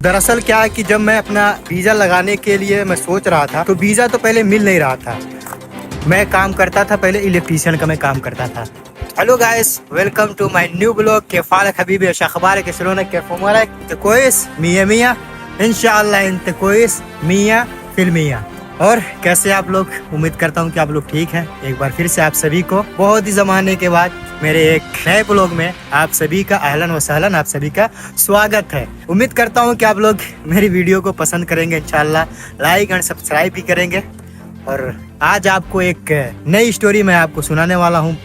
दरअसल क्या है कि जब मैं अपना वीज़ा लगाने के लिए मैं सोच रहा था तो वीज़ा तो पहले मिल नहीं रहा था। मैं काम करता था पहले इलेक्ट्रीशियन का मैं काम करता था। Hello guys, welcome to my new blog के फालक हबीबी अखबार के सलोना के फमुरा कोइस मियाँ मियाँ इंशाअल्लाह इंत कोइस मियाँ फिल्मिया। और कैसे आप लोग? उम्मीद करता हूँ कि आप लोग ठीक हैं। एक बार फिर से आप सभी को बहुत ही ज़माने के बाद मेरे एक नए ब्लॉग में आप सभी का अहलन व सहलन, आप सभी का स्वागत है। उम्मीद करता हूँ कि आप लोग मेरी वीडियो को पसंद करेंगे, इंशाल्लाह लाइक एंड सब्सक्राइब भी करेंगे। और आज आपको एक नई स्टोरी मैं आपको सुनाने वाला हूँ,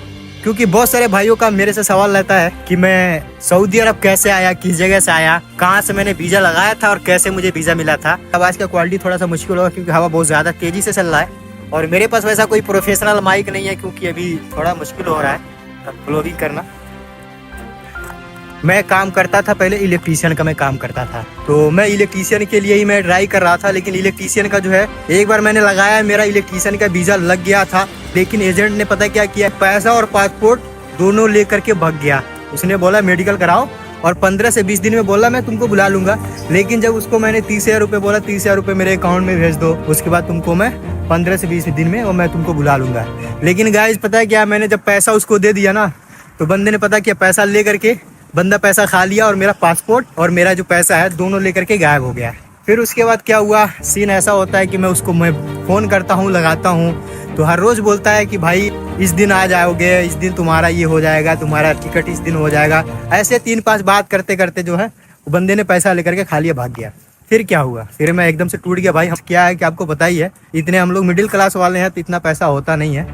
क्योंकि बहुत सारे भाइयों का मेरे से सवाल रहता है कि मैं सऊदी अरब कैसे आया, किस जगह से आया, कहाँ से मैंने वीज़ा लगाया था और कैसे मुझे वीज़ा मिला था। अब आज का क्वालिटी थोड़ा सा मुश्किल होगा क्योंकि हवा बहुत ज़्यादा तेज़ी से चल रहा है और मेरे पास वैसा कोई प्रोफेशनल माइक नहीं है, क्योंकि अभी थोड़ा मुश्किल हो रहा है ब्लॉगिंग करना। मैं काम करता था पहले इलेक्ट्रीशियन का मैं काम करता था, तो मैं इलेक्ट्रीशियन के लिए ही मैं ट्राई कर रहा था। लेकिन इलेक्ट्रीशियन का जो है एक बार मैंने लगाया, मेरा इलेक्ट्रीशियन का वीज़ा लग गया था, लेकिन एजेंट ने पता क्या किया, पैसा और पासपोर्ट दोनों लेकर के भाग गया। उसने बोला मेडिकल कराओ और 15 से 20 दिन में बोला मैं तुमको बुला लूंगा। लेकिन जब उसको मैंने 30,000 रुपये बोला, 30,000 रुपये मेरे अकाउंट में भेज दो, उसके बाद तुमको मैं 15 से 20 दिन में और मैं तुमको बुला लूंगा। लेकिन गाइस पता है क्या, मैंने जब पैसा उसको दे दिया ना, तो बंदे ने पता क्या, पैसा ले करके बंदा पैसा खा लिया और मेरा पासपोर्ट और मेरा जो पैसा है दोनों लेकर के गायब हो गया। फिर उसके बाद क्या हुआ, सीन ऐसा होता है कि मैं उसको फ़ोन करता हूँ, लगाता हूँ, तो हर रोज़ बोलता है कि भाई इस दिन आ जाओगे, इस दिन तुम्हारा ये हो जाएगा, तुम्हारा टिकट इस दिन हो जाएगा। ऐसे 3-5 बात करते करते जो है वो बंदे ने पैसा लेकर के खा लिया, भाग गया। फिर क्या हुआ, फिर मैं एकदम से टूट गया। भाई हम क्या है कि आपको पता ही है, इतने हम लोग मिडिल क्लास वाले हैं तो इतना पैसा होता नहीं है।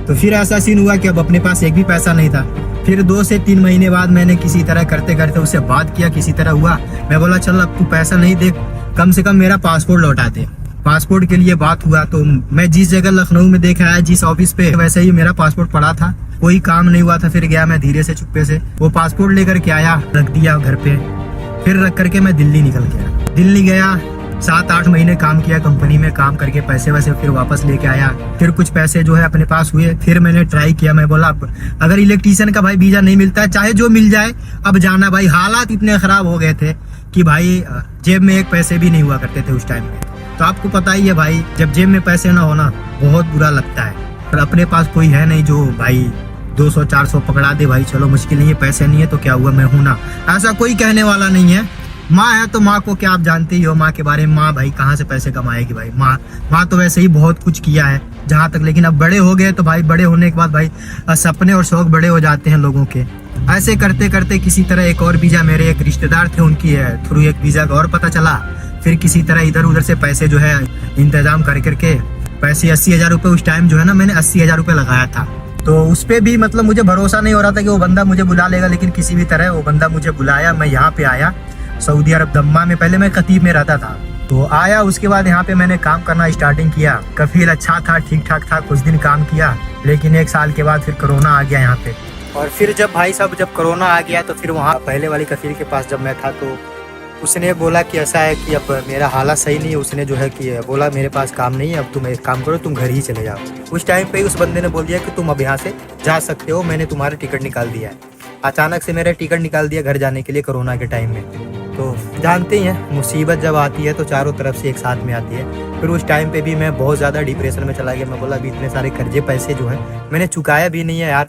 तो फिर ऐसा सीन हुआ कि अब अपने पास एक भी पैसा नहीं था। फिर 2 से 3 महीने बाद मैंने किसी तरह करते करते उससे बात किया, किसी तरह हुआ। मैं बोला चल अब तू पैसा नहीं दे, कम से कम मेरा पासपोर्ट लौटा दे। पासपोर्ट के लिए बात हुआ, तो मैं जिस जगह लखनऊ में देखा है, जिस ऑफिस पे, वैसे ही मेरा पासपोर्ट पड़ा था, कोई काम नहीं हुआ था। फिर गया मैं धीरे से चुप्पे से, वो पासपोर्ट लेकर के आया, रख दिया घर पे। फिर रख करके मैं दिल्ली निकल गया। दिल्ली गया, 7-8 महीने काम किया कंपनी में, काम करके पैसे वैसे फिर वापस लेके आया। फिर कुछ पैसे जो है अपने पास हुए, फिर मैंने ट्राई किया। मैं बोला अगर इलेक्ट्रीशियन का भाई वीजा नहीं मिलता है, चाहे जो मिल जाए, अब जाना। भाई हालात इतने खराब हो गए थे कि भाई जेब में एक पैसे भी नहीं हुआ करते थे उस टाइम पे। तो आपको पता ही है भाई, जब जेब में पैसे ना होना बहुत बुरा लगता है। और अपने पास कोई है नहीं जो भाई 200-400 पकड़ा दे, भाई चलो मुश्किल नहीं है, पैसे नहीं है तो क्या हुआ, मैं हूं ना, ऐसा कोई कहने वाला नहीं है। माँ है तो माँ को क्या आप जानते ही हो, माँ के बारे में। माँ भाई कहाँ से पैसे कमाएगी भाई, माँ तो वैसे ही बहुत कुछ किया है जहाँ तक। लेकिन अब बड़े हो गए तो भाई, बड़े होने के बाद भाई सपने और शौक बड़े हो जाते हैं लोगों के। ऐसे करते करते किसी तरह एक और वीजा, मेरे एक रिश्तेदार थे उनकी थ्रू एक वीजा का और पता चला। फिर किसी तरह इधर उधर से पैसे जो है इंतजाम कर करके पैसे 80,000 रुपये उस टाइम जो है ना, मैंने 80,000 रुपये लगाया था। तो उस पर भी मतलब मुझे भरोसा नहीं हो रहा था कि वो बंदा मुझे बुला लेगा, लेकिन किसी भी तरह वो बंदा मुझे बुलाया। मैं यहाँ पे आया सऊदी अरब दम्मा में, पहले मैं खतीब में रहता था, तो आया। उसके बाद यहाँ पे मैंने काम करना स्टार्टिंग किया। कफील अच्छा था, ठीक ठाक था, कुछ दिन काम किया। लेकिन 1 साल के बाद फिर कोरोना आ गया यहाँ पे। और फिर जब भाई साहब जब कोरोना आ गया, तो फिर वहाँ पहले वाली कफील के पास जब मैं था, तो उसने बोला कि ऐसा है कि अब मेरा हालत सही नहीं है। उसने जो है कि बोला मेरे पास काम नहीं है, अब तुम एक काम करो, तुम घर ही चले जाओ। उस टाइम पे उस बंदे ने बोल दिया कि तुम अब यहाँ से जा सकते हो, मैंने तुम्हारा टिकट निकाल दिया है। अचानक से मेरा टिकट निकाल दिया घर जाने के लिए कोरोना के टाइम में। तो जानते ही हैं, मुसीबत जब आती है तो चारों तरफ से एक साथ में आती है। फिर उस टाइम पे भी मैं बहुत ज़्यादा डिप्रेशन में चला गया। मैं बोला अभी इतने सारे कर्जे पैसे जो है मैंने चुकाया भी नहीं है यार,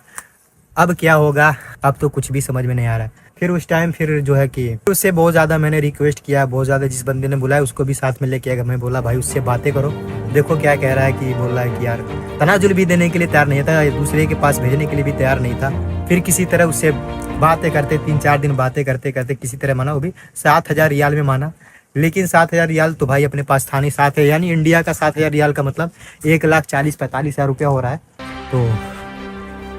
अब क्या होगा, अब तो कुछ भी समझ में नहीं आ रहा है। फिर उस टाइम फिर जो है कि उससे बहुत ज़्यादा मैंने रिक्वेस्ट किया, बहुत ज़्यादा। जिस बंदे ने बुलाया उसको भी साथ में लेके आया। मैं बोला भाई उससे बातें करो, देखो क्या कह रहा है। कि बोल रहा है कि यार तनाजुल भी देने के लिए तैयार नहीं था, दूसरे के पास भेजने के लिए भी तैयार नहीं था। फिर किसी तरह उससे बातें करते 3-4 दिन बातें करते करते किसी तरह माना, वो भी 7,000 रियाल में माना। लेकिन 7,000 रियाल तो भाई अपने पास था नहीं। 7 यानी इंडिया का 7,000 रियाल का मतलब 1,40,45,000 रुपया हो रहा है। तो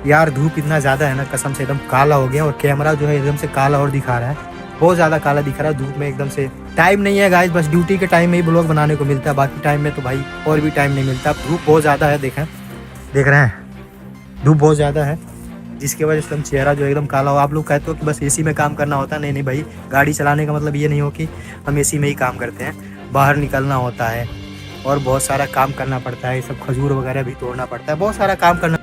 यार धूप इतना ज़्यादा है ना, कसम से एकदम काला हो गया। और कैमरा जो है एकदम से काला और दिखा रहा है, बहुत ज़्यादा काला दिख रहा है धूप में एकदम से। टाइम नहीं है गाइस, बस ड्यूटी के टाइम में ही ब्लॉग बनाने को मिलता है, बाकी टाइम में तो भाई और भी टाइम नहीं मिलता। धूप बहुत ज़्यादा है, देख रहे हैं धूप बहुत ज़्यादा है, जिसकी वजह से हम चेहरा जो एकदम काला हो। आप लोग कहते हो कि बस एसी में काम करना होता है, नहीं भाई, गाड़ी चलाने का मतलब ये नहीं हो कि हम एसी में ही काम करते हैं। बाहर निकलना होता है और बहुत सारा काम करना पड़ता है, सब खजूर वगैरह भी तोड़ना पड़ता है, बहुत सारा काम करना